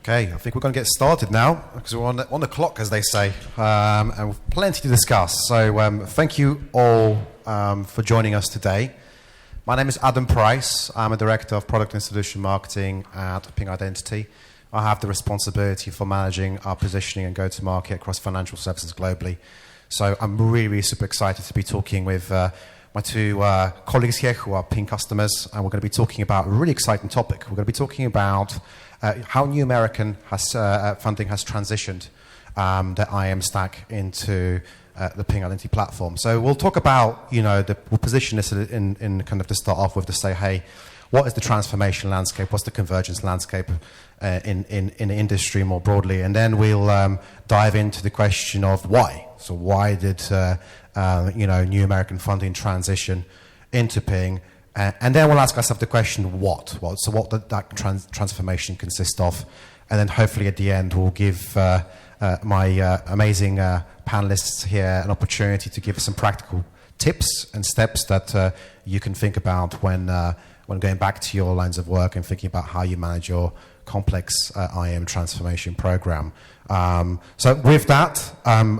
Okay, I think we're going to get started now because we're on the clock, as they say, and we've plenty to discuss. So thank you all for joining us today. My name is Adam Preis. I'm a Director of Product and Solution Marketing at Ping Identity. I have the responsibility for managing our positioning and go-to-market across financial services globally. So I'm really super excited to be talking with my two colleagues here who are Ping customers, and we're going to be talking about a really exciting topic. We're going to be talking about how New American funding has transitioned the IAM stack into the Ping Identity platform. So we'll talk about, we'll position this in kind of to start off with to say, hey, what is the transformation landscape? What's the convergence landscape in the industry more broadly? And then we'll dive into the question of why. So why did New American funding transition into Ping? And then we'll ask ourselves the question, what? So what did that transformation consist of? And then hopefully at the end we'll give my amazing panelists here an opportunity to give us some practical tips and steps that you can think about when going back to your lines of work and thinking about how you manage your complex IAM transformation program. So with that,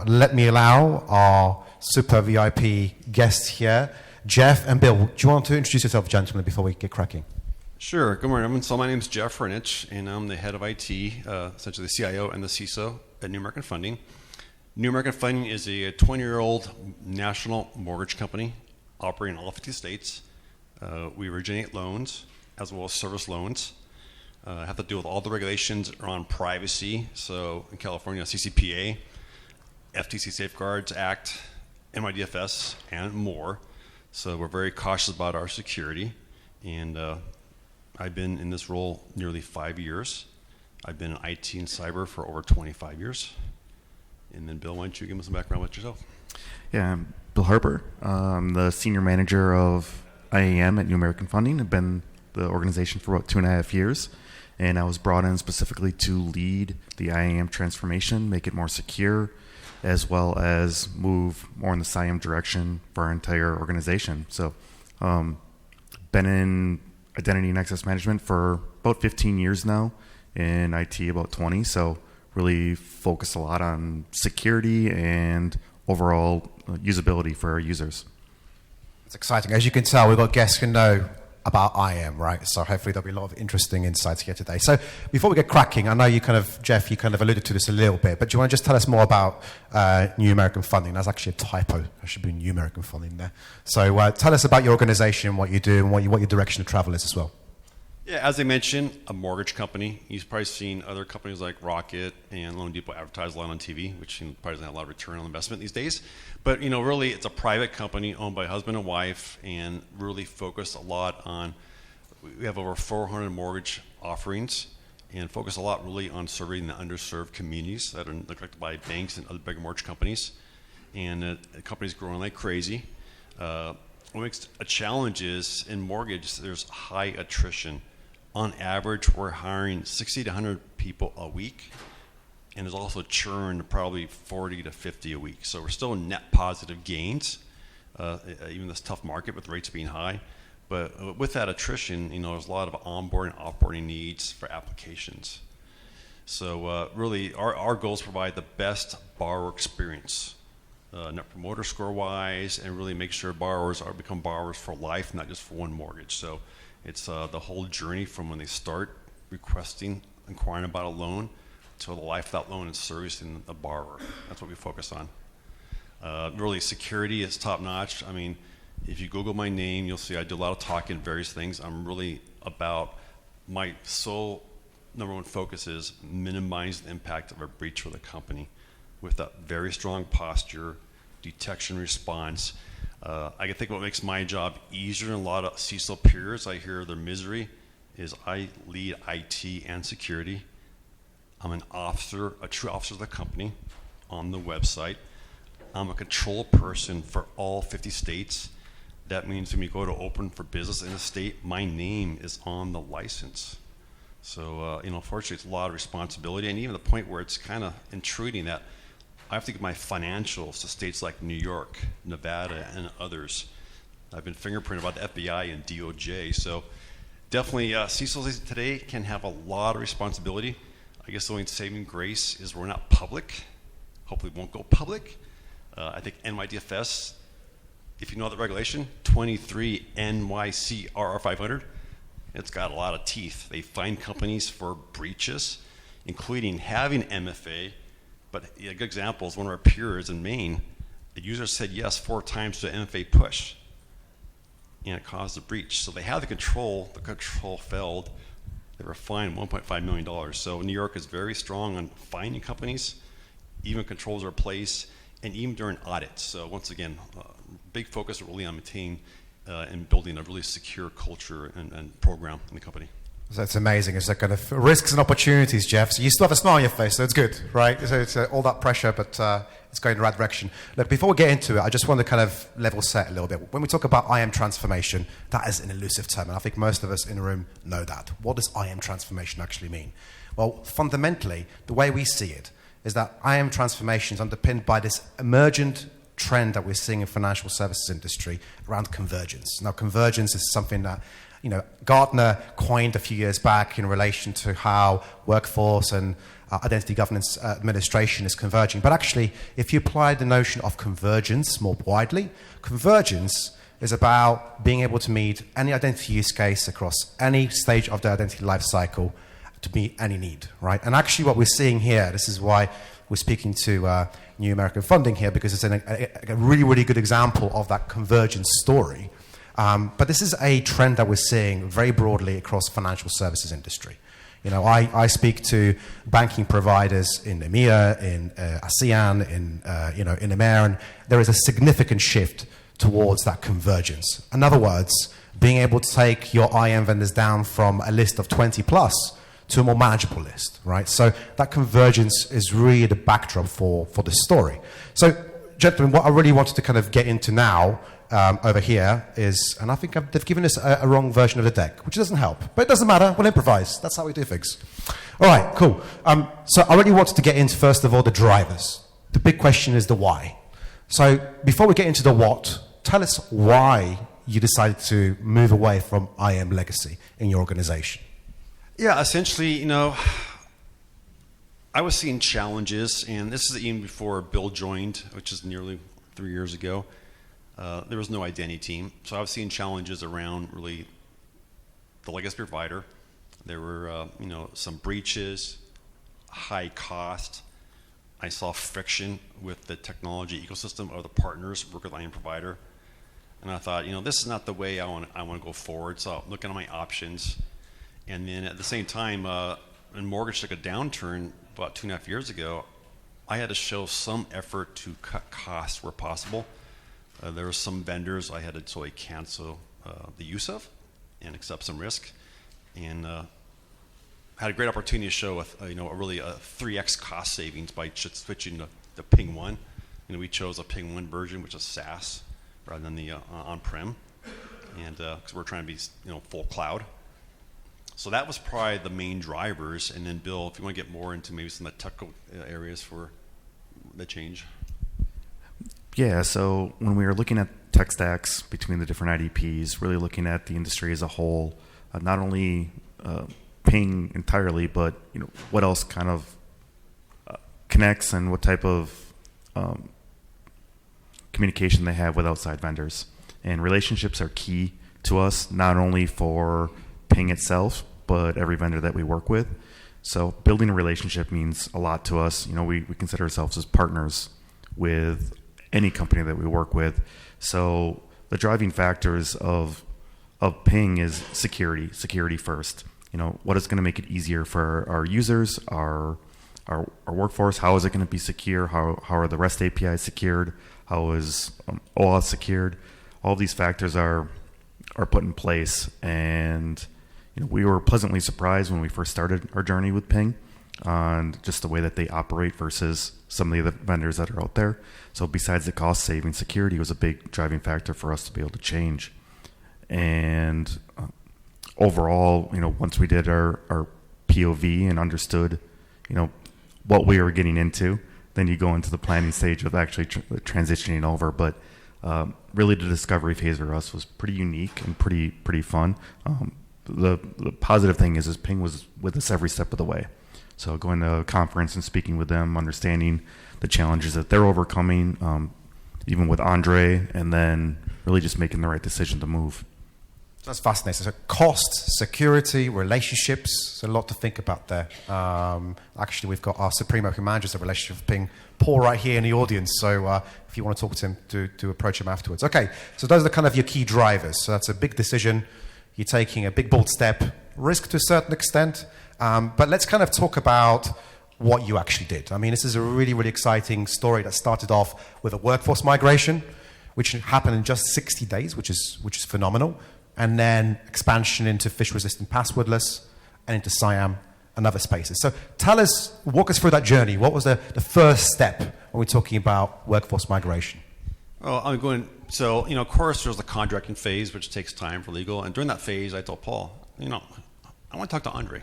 let me allow our super VIP guests here, Jeff and Bill. Do you want to introduce yourself, gentlemen, before we get cracking? Sure. Good morning, everyone. So my name is Jeff Farinich, and I'm the head of IT, essentially the CIO and the CISO at New American Funding. New American Funding is a 20-year-old national mortgage company operating in all 50 states. We originate loans as well as service loans. Have to deal with all the regulations around privacy. So in California, CCPA, FTC Safeguards Act, NYDFS, and more. So we're very cautious about our security. And I've been in this role nearly 5 years. I've been in IT and cyber for over 25 years. And then Bill, why don't you give us some background about yourself? Yeah, I'm Bill Harper. I'm the senior manager of IAM at New American Funding. I've been the organization for about 2.5 years. And I was brought in specifically to lead the IAM transformation, make it more secure, as well as move more in the SIAM direction for our entire organization. So been in identity and access management for about 15 years now, in IT about 20. So really focus a lot on security and overall usability for our users. It's exciting. As you can tell, we've got guests who know about IAM, right? So hopefully there'll be a lot of interesting insights here today. So before we get cracking, I know Jeff, you kind of alluded to this a little bit, but do you want to just tell us more about New American Funding? That's actually a typo. There should be New American Funding there. So tell us about your organization, what you do, and what your direction of travel is as well. Yeah, as I mentioned, a mortgage company. You've probably seen other companies like Rocket and Loan Depot advertise a lot on TV, which probably doesn't have a lot of return on investment these days. But really, it's a private company owned by husband and wife, and really focused a lot on. We have over 400 mortgage offerings, and focus a lot really on serving the underserved communities that are neglected by banks and other big mortgage companies. And the company's growing like crazy. What makes a challenge is in mortgage, there's high attrition. On average, we're hiring 60 to 100 people a week, and there's also churn probably 40 to 50 a week. So we're still in net positive gains, even this tough market with rates being high. But with that attrition, there's a lot of onboarding, offboarding needs for applications. So really, our goal is to provide the best borrower experience, net promoter score wise, and really make sure borrowers become borrowers for life, not just for one mortgage. So it's the whole journey from when they start requesting, inquiring about a loan, to the life of that loan and servicing the borrower. That's what we focus on. Really, security is top notch. I mean, if you Google my name, you'll see I do a lot of talking various things. I'm really about, my sole number one focus is minimize the impact of a breach for the company with a very strong posture, detection response. I can think what makes my job easier than a lot of CISO peers. I hear their misery is I lead IT and security. I'm an officer, a true officer of the company on the website. I'm a control person for all 50 states. That means when we go to open for business in a state, my name is on the license. So, fortunately, it's a lot of responsibility, and even the point where it's kind of intruding that I have to give my financials to states like New York, Nevada, and others. I've been fingerprinted by the FBI and DOJ. So definitely CISOs today can have a lot of responsibility. I guess the only saving grace is we're not public. Hopefully won't go public. I think NYDFS, if you know the regulation, 23 NYCRR 500, it's got a lot of teeth. They fine companies for breaches, including having MFA. But a good example is one of our peers in Maine. The user said yes 4 times to an MFA push, and it caused a breach. So they had the control failed. They were fined $1.5 million. So New York is very strong on fining companies, even controls are in place, and even during audits. So once again, big focus really on maintaining and building a really secure culture and program in the company. That's amazing. It's like kind of risks and opportunities, Jeff. So you still have a smile on your face, so it's good, right? So it's all that pressure, but it's going in the right direction. Look, before we get into it, I just want to kind of level set a little bit. When we talk about IAM transformation, that is an elusive term, and I think most of us in the room know that. What does IAM transformation actually mean? Well, fundamentally, the way we see it is that IAM transformation is underpinned by this emergent trend that we're seeing in financial services industry around convergence. Now, convergence is something that Gartner coined a few years back in relation to how workforce and identity governance administration is converging. But actually, if you apply the notion of convergence more widely, convergence is about being able to meet any identity use case across any stage of the identity lifecycle to meet any need, right? And actually what we're seeing here, this is why we're speaking to New American Funding here, because it's a really, really good example of that convergence story. But this is a trend that we're seeing very broadly across financial services industry. I speak to banking providers in EMEA, in ASEAN, in EMEA, and there is a significant shift towards that convergence. In other words, being able to take your IAM vendors down from a list of 20 plus to a more manageable list, right? So that convergence is really the backdrop for this story. So, gentlemen, what I really wanted to kind of get into now over here is, and I think they've given us a wrong version of the deck, which doesn't help, but it doesn't matter, we'll improvise. That's how we do things. All right, cool. So I really wanted to get into, first of all, the drivers. The big question is the why. So before we get into the what, tell us why you decided to move away from IAM legacy in your organization. Yeah, essentially, I was seeing challenges, and this is even before Bill joined, which is nearly 3 years ago. There was no identity team, so I was seeing challenges around really the legacy provider. There were, some breaches, high cost. I saw friction with the technology ecosystem of the partners work with IAM provider, and I thought, this is not the way I want to go forward. So I'm looking at my options, and then at the same time, when mortgage took a downturn about 2.5 years ago, I had to show some effort to cut costs where possible. There were some vendors I had to totally cancel the use of and accept some risk, and had a great opportunity to show a 3x cost savings by switching to Ping 1. We chose a Ping 1 version, which is SaaS rather than the on-prem, and because we're trying to be full cloud. So that was probably the main drivers. And then Bill, if you want to get more into maybe some of the technical areas for the change. Yeah, so when we were looking at tech stacks between the different IDPs, really looking at the industry as a whole, not only Ping entirely, but what else kind of connects and what type of communication they have with outside vendors. And relationships are key to us, not only for Ping itself, but every vendor that we work with. So building a relationship means a lot to us. We consider ourselves as partners with any company that we work with. So the driving factors of Ping is security first. What is going to make it easier for our users, our workforce? How is it going to be secure? How are the REST APIs secured? How is OAuth secured? All these factors are put in place, and we were pleasantly surprised when we first started our journey with Ping on just the way that they operate versus some of the other vendors that are out there. So besides the cost saving, security was a big driving factor for us to be able to change. And overall, once we did our POV and understood, what we were getting into, then you go into the planning stage of actually transitioning over. But really the discovery phase for us was pretty unique and pretty fun. The positive thing is Ping was with us every step of the way. So going to a conference and speaking with them, understanding the challenges that they're overcoming, even with Andre, and then really just making the right decision to move. That's fascinating. So cost, security, relationships, there's a lot to think about there. Actually, we've got our Supremo who manages the relationship with Ping, Paul, right here in the audience. So if you want to talk to him, to approach him afterwards. Okay, so those are kind of your key drivers. So that's a big decision. You're taking a big, bold step, risk to a certain extent. But let's kind of talk about what you actually did. I mean, this is a really, really exciting story that started off with a workforce migration, which happened in just 60 days, which is phenomenal. And then expansion into fish-resistant passwordless and into IAM and other spaces. So walk us through that journey. What was the first step when we're talking about workforce migration? Well, of course, there's the contracting phase, which takes time for legal. And during that phase, I told Paul, I want to talk to Andre.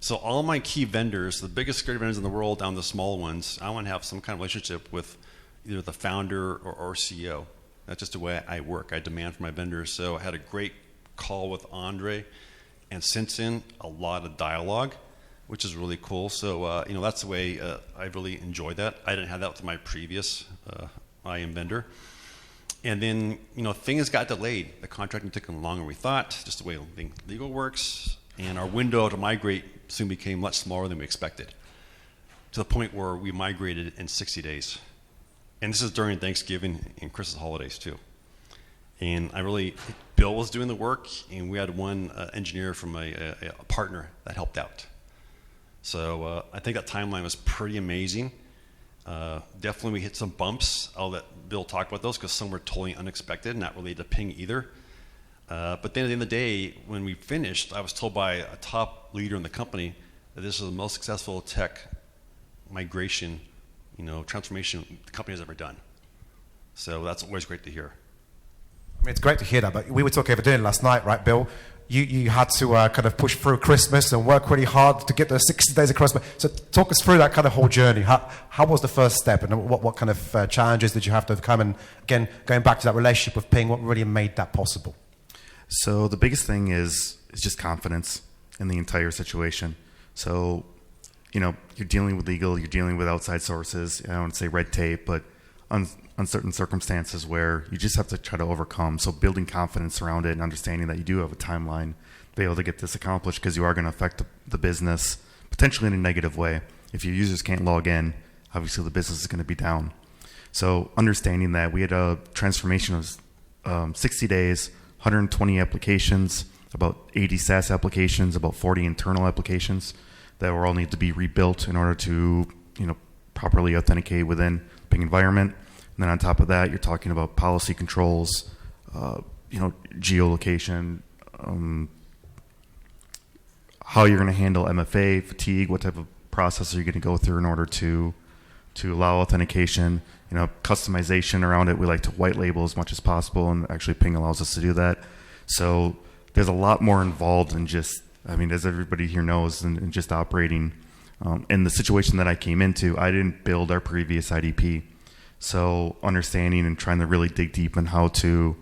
So all my key vendors, the biggest security vendors in the world down to the small ones, I want to have some kind of relationship with either the founder or CEO. That's just the way I work. I demand from my vendors. So I had a great call with Andre, and since then, a lot of dialogue, which is really cool. So, that's the way I really enjoyed that. I didn't have that with my previous IAM vendor. And then, things got delayed. The contracting took longer than we thought, just the way legal works. And our window to migrate soon became much smaller than we expected, to the point where we migrated in 60 days. And this is during Thanksgiving and Christmas holidays too. And Bill was doing the work, and we had one engineer from a partner that helped out. So I think that timeline was pretty amazing. Definitely we hit some bumps. I'll let Bill talk about those because some were totally unexpected, not related to Ping either. But then at the end of the day, when we finished, I was told by a top leader in the company that this is the most successful tech migration transformation the company has ever done. So that's always great to hear. I mean, it's great to hear that, but we were talking over dinner last night, right, Bill? You had to kind of push through Christmas and work really hard to get the 60 days of Christmas. So talk us through that kind of whole journey. How was the first step, and what kind of challenges did you have to overcome? And again, going back to that relationship with Ping, what really made that possible? So the biggest thing is just confidence in the entire situation. So you're dealing with legal, you're dealing with outside sources. I don't want to say red tape, but uncertain circumstances where you just have to try to overcome. So building confidence around it and understanding that you do have a timeline to be able to get this accomplished, because you are going to affect the business potentially in a negative way. If your users can't log in, obviously the business is going to be down. So understanding that, we had a transformation of 60 days, 120 applications, about 80 SaaS applications, about 40 internal applications that will all need to be rebuilt in order to, properly authenticate within Ping environment. And then on top of that, you're talking about policy controls, geolocation, how you're going to handle MFA, fatigue, what type of process are you going to go through in order to allow authentication, customization around it. We like to white label as much as possible, and actually Ping allows us to do that. So there's a lot more involved in just, as everybody here knows, in just operating. In the situation that I came into, I didn't build our previous IDP. So understanding and trying to really dig deep in how to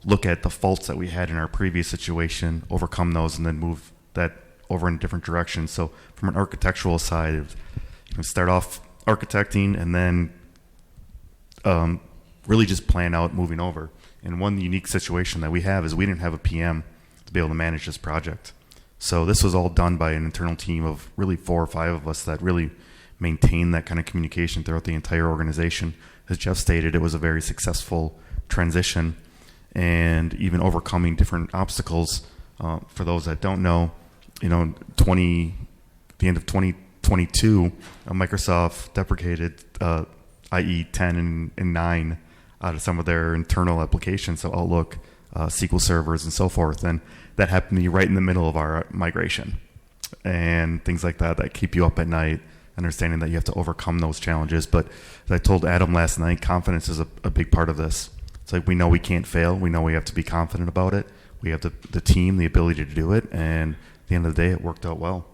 look at the faults that we had in our previous situation, overcome those, and then move that over in a different direction. So from an architectural side, start off architecting and then really just plan out moving over. And one unique situation that we have is we didn't have a PM to be able to manage this project. So this was all done by an internal team of really 4 or 5 of us that really maintained that kind of communication throughout the entire organization. As Jeff stated, it was a very successful transition, and even overcoming different obstacles. For those that don't know, the end of 2022, Microsoft deprecated IE 10 and 9 out of some of their internal applications, so Outlook, SQL servers, and so forth. And that happened to be right in the middle of our migration. And things like that keep you up at night, understanding that you have to overcome those challenges. But as I told Adam last night, confidence is a big part of this. It's like we know we can't fail. We know we have to be confident about it. We have the team, the ability to do it. And at the end of the day, it worked out well.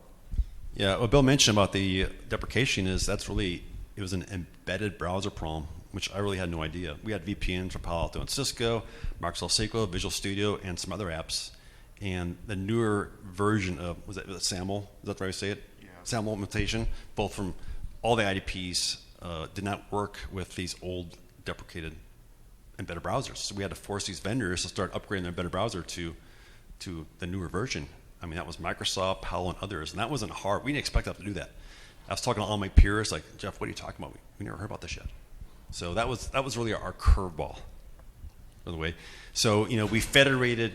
Yeah, what Bill mentioned about the deprecation is it was an embedded browser problem, which I really had no idea. We had VPNs from Palo Alto and Cisco, Microsoft SQL, Visual Studio, and some other apps. And the newer version of, was it SAML? Is that the right way to say it? Yeah, SAML implementation, both from all the IDPs did not work with these old deprecated embedded browsers. So we had to force these vendors to start upgrading their embedded browser to the newer version. I mean, that was Microsoft, Palo, and others, and that wasn't hard. We didn't expect them to do that. I was talking to all my peers, like, Jeff, what are you talking about? We never heard about this yet. So that was really our curveball, by the way. So, we federated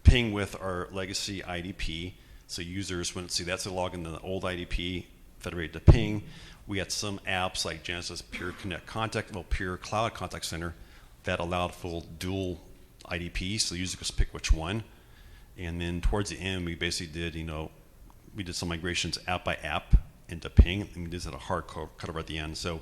ping with our legacy IDP, so users wouldn't see that. So log into the old IDP, federated to ping. We had some apps like Genesis Pure Pure Cloud Contact Center that allowed full dual IDP, so the user could pick which one. And then towards the end, we basically did, we did some migrations app by app into ping, and we just had a hard cutover at the end. So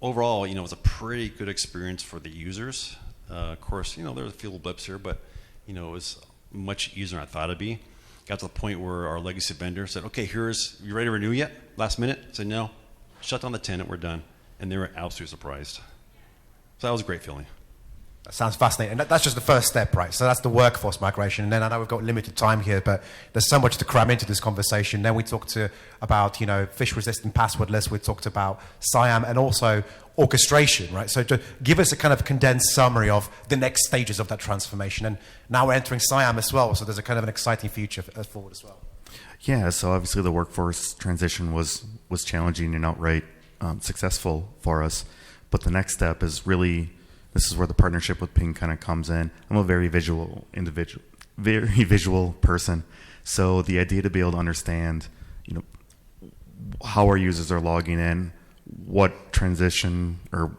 overall, it was a pretty good experience for the users. Of course, there were a few little blips here, but it was much easier than I thought it'd be. Got to the point where our legacy vendor said, okay, you ready to renew yet? Last minute? I said, no. Shut down the tenant, we're done. And they were absolutely surprised. So that was a great feeling. That sounds fascinating. And that's just the first step, right? So that's the workforce migration. And then I know we've got limited time here, but there's so much to cram into this conversation. Then we talked about, phish-resistant passwordless. We talked about IAM and also orchestration, right? So to give us a kind of condensed summary of the next stages of that transformation. And now we're entering IAM as well. So there's a kind of an exciting future forward as well. Yeah, so obviously the workforce transition was challenging and outright successful for us. But the next step is really, this is where the partnership with Ping kind of comes in. I'm a very visual person. So the idea to be able to understand, how our users are logging in, what transition or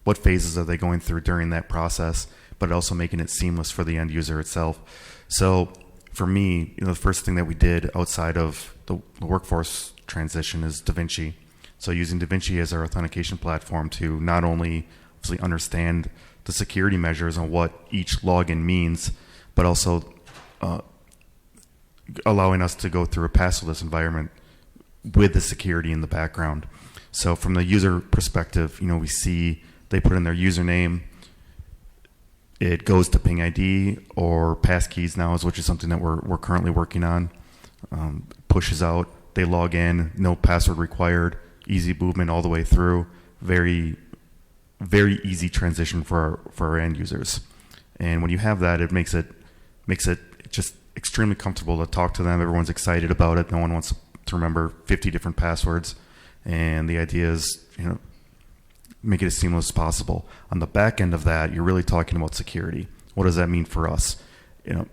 what phases are they going through during that process, but also making it seamless for the end user itself. So for me, the first thing that we did outside of the workforce transition is DaVinci. So using DaVinci as our authentication platform to not only obviously understand the security measures and what each login means, but also allowing us to go through a passwordless environment with the security in the background. So from the user perspective, we see they put in their username, it goes to Ping ID or passkeys now, which is something that we're currently working on. Pushes out, they log in, no password required, easy movement all the way through. Very, very easy transition for our end users. And when you have that, it makes it just extremely comfortable to talk to them. Everyone's excited about it. No one wants to remember 50 different passwords. And the idea is, make it as seamless as possible. On the back end of that, you're really talking about security. What does that mean for us? In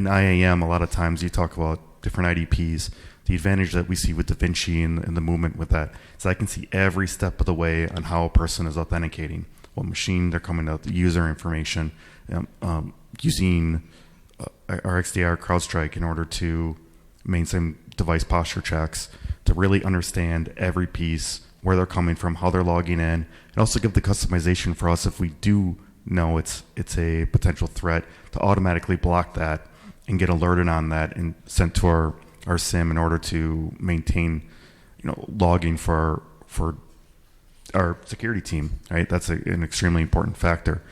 IAM, a lot of times you talk about different IDPs. The advantage that we see with DaVinci and the movement with that is I can see every step of the way on how a person is authenticating, what machine they're coming to, the user information, using our XDR CrowdStrike in order to maintain device posture checks to really understand every piece, where they're coming from, how they're logging in, and also give the customization for us if we do know it's a potential threat to automatically block that and get alerted on that and sent to our SIM in order to maintain, logging for our security team. Right, that's an extremely important factor.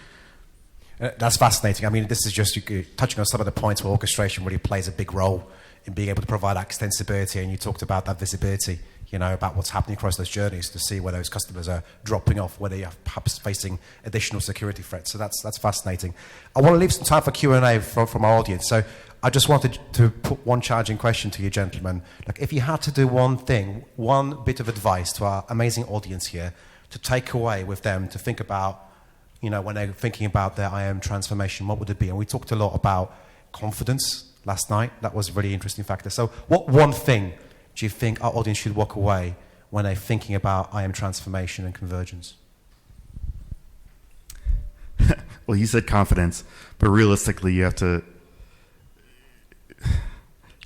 That's fascinating. I mean, this is just touching on some of the points where orchestration really plays a big role in being able to provide extensibility, and you talked about that visibility, about what's happening across those journeys to see where those customers are dropping off, where they are perhaps facing additional security threats. So that's fascinating. I want to leave some time for Q&A from our audience. So I just wanted to put one challenging question to you, gentlemen. Like, if you had to do one thing, one bit of advice to our amazing audience here to take away with them to think about, when they're thinking about their IAM transformation, what would it be? And we talked a lot about confidence last night. That was a really interesting factor. So what one thing do you think our audience should walk away when they're thinking about IAM transformation and convergence? Well, you said confidence, but realistically, you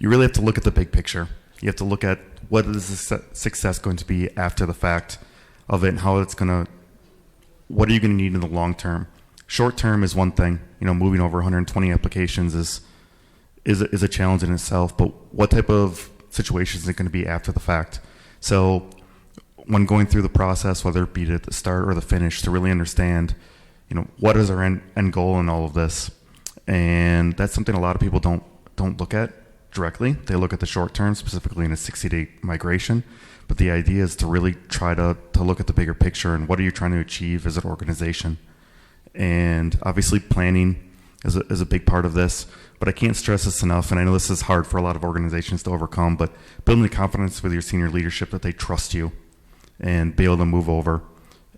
really have to look at the big picture. You have to look at what is the success going to be after the fact of it, and how it's what are you going to need in the long term? Short term is one thing. Moving over 120 applications is a challenge in itself. But what type of situation is it going to be after the fact? So when going through the process, whether it be at the start or the finish, to really understand, what is our end goal in all of this, and that's something a lot of people don't look at directly. They look at the short term, specifically in a 60-day migration. But the idea is to really try to look at the bigger picture and what are you trying to achieve as an organization. And obviously planning is a big part of this. But I can't stress this enough, and I know this is hard for a lot of organizations to overcome, but building the confidence with your senior leadership that they trust you and be able to move over.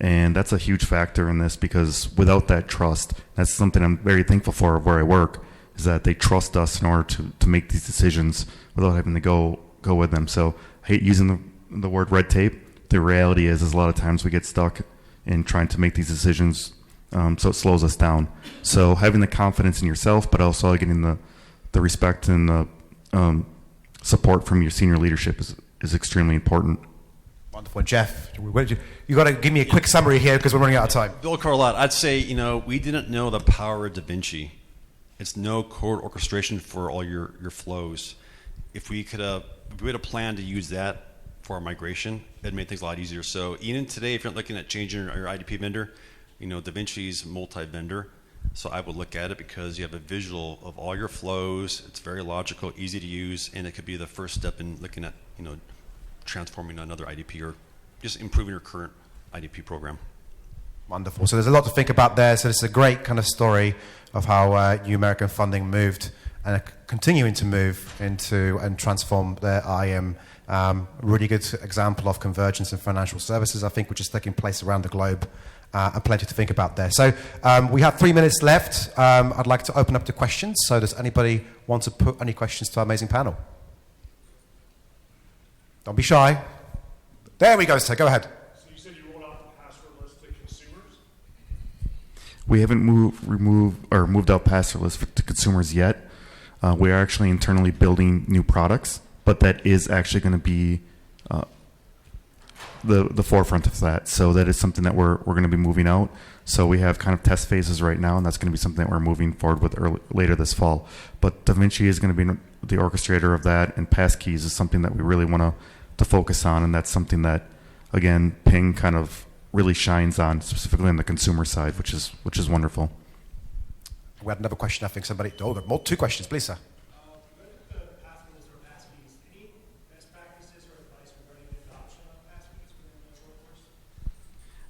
And that's a huge factor in this, because without that trust, that's something I'm very thankful for where I work, is that they trust us in order to make these decisions without having to go with them. So I hate using the word red tape. The reality is a lot of times we get stuck in trying to make these decisions, so it slows us down. So having the confidence in yourself, but also getting the respect and the support from your senior leadership is extremely important. Wonderful. Jeff, you got to give me a quick summary here because we're running out of time. Bill Carlott, I'd say, we didn't know the power of Da Vinci. It's no code orchestration for all your flows. If we had a plan to use that for our migration, it'd make things a lot easier. So even today, if you're looking at changing your IDP vendor, Da Vinci's multi-vendor. So I would look at it because you have a visual of all your flows. It's very logical, easy to use, and it could be the first step in looking at, transforming another IDP or just improving your current IDP program. Wonderful. So there's a lot to think about there. So it's a great kind of story of how New American Funding moved and are continuing to move into and transform their IAM. Really good example of convergence in financial services, I think, which is taking place around the globe, and plenty to think about there. So we have 3 minutes left. I'd like to open up to questions. So does anybody want to put any questions to our amazing panel? Don't be shy. There we go, sir. Go ahead. So you said you rolled out the password list to consumers? We haven't moved out password list to consumers yet. We are actually internally building new products, but that is actually going to be the forefront of that. So that is something that we're going to be moving out. So we have kind of test phases right now, and that's going to be something that we're moving forward with later this fall. But Da Vinci is going to be the orchestrator of that, and passkeys is something that we really want to focus on, and that's something that, again, Ping kind of really shines on, specifically on the consumer side, which is wonderful. We had another question. I think somebody. Oh, there are two questions, please, sir.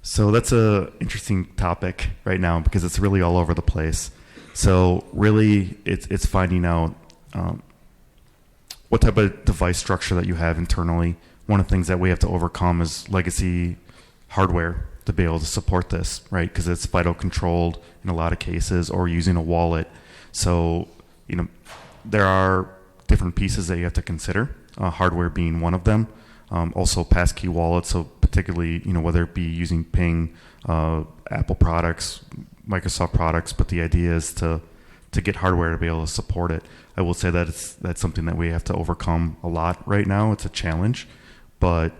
So that's a interesting topic right now because it's really all over the place. So really, it's finding out what type of device structure that you have internally. One of the things that we have to overcome is legacy hardware to be able to support this, right? Because it's FIDO controlled in a lot of cases, or using a wallet. So there are different pieces that you have to consider. Hardware being one of them. Also passkey wallets, so particularly, whether it be using Ping, Apple products, Microsoft products, but the idea is to get hardware to be able to support it. I will say that that's something that we have to overcome a lot right now. It's a challenge, but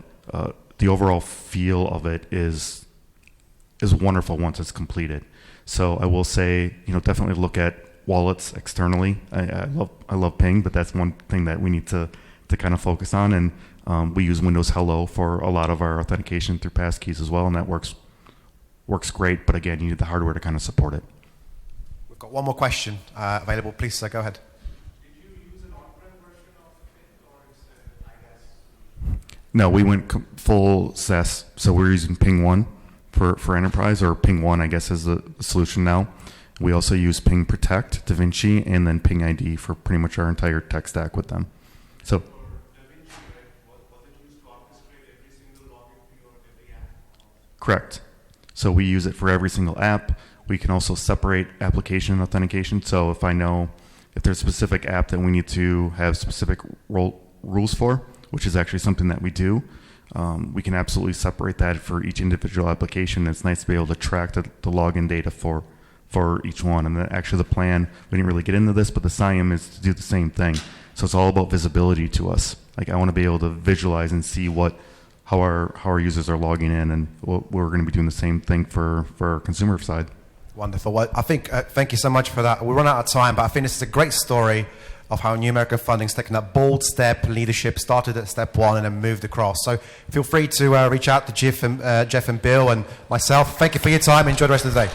the overall feel of it is wonderful once it's completed. So I will say, definitely look at wallets externally. I love Ping, but that's one thing that we need to kind of focus on. And we use Windows Hello for a lot of our authentication through passkeys as well, and that works great. But again, you need the hardware to kind of support it. We've got one more question available. Please, sir, go ahead. Did you use an on-prem version of Ping, or is it IaaS? No, we went full SaaS. So we're using Ping 1 for enterprise, or Ping 1, I guess, is the solution now. We also use Ping Protect, Da Vinci, and then Ping ID for pretty much our entire tech stack with them. So. Correct. So we use it for every single app. We can also separate application and authentication. So if I know if there's a specific app that we need to have specific rules for, which is actually something that we do, we can absolutely separate that for each individual application. It's nice to be able to track the login data for each one. And then actually the plan, we didn't really get into this, but the SIAM is to do the same thing. So it's all about visibility to us. Like, I want to be able to visualize and see how our users are logging in, and we're going to be doing the same thing for our consumer side. Wonderful. Well, I think, thank you so much for that. We run out of time, but I think this is a great story of how New American Funding's taken that bold step, leadership, started at step one and then moved across. So feel free to reach out to Jeff and Bill and myself. Thank you for your time. Enjoy the rest of the day.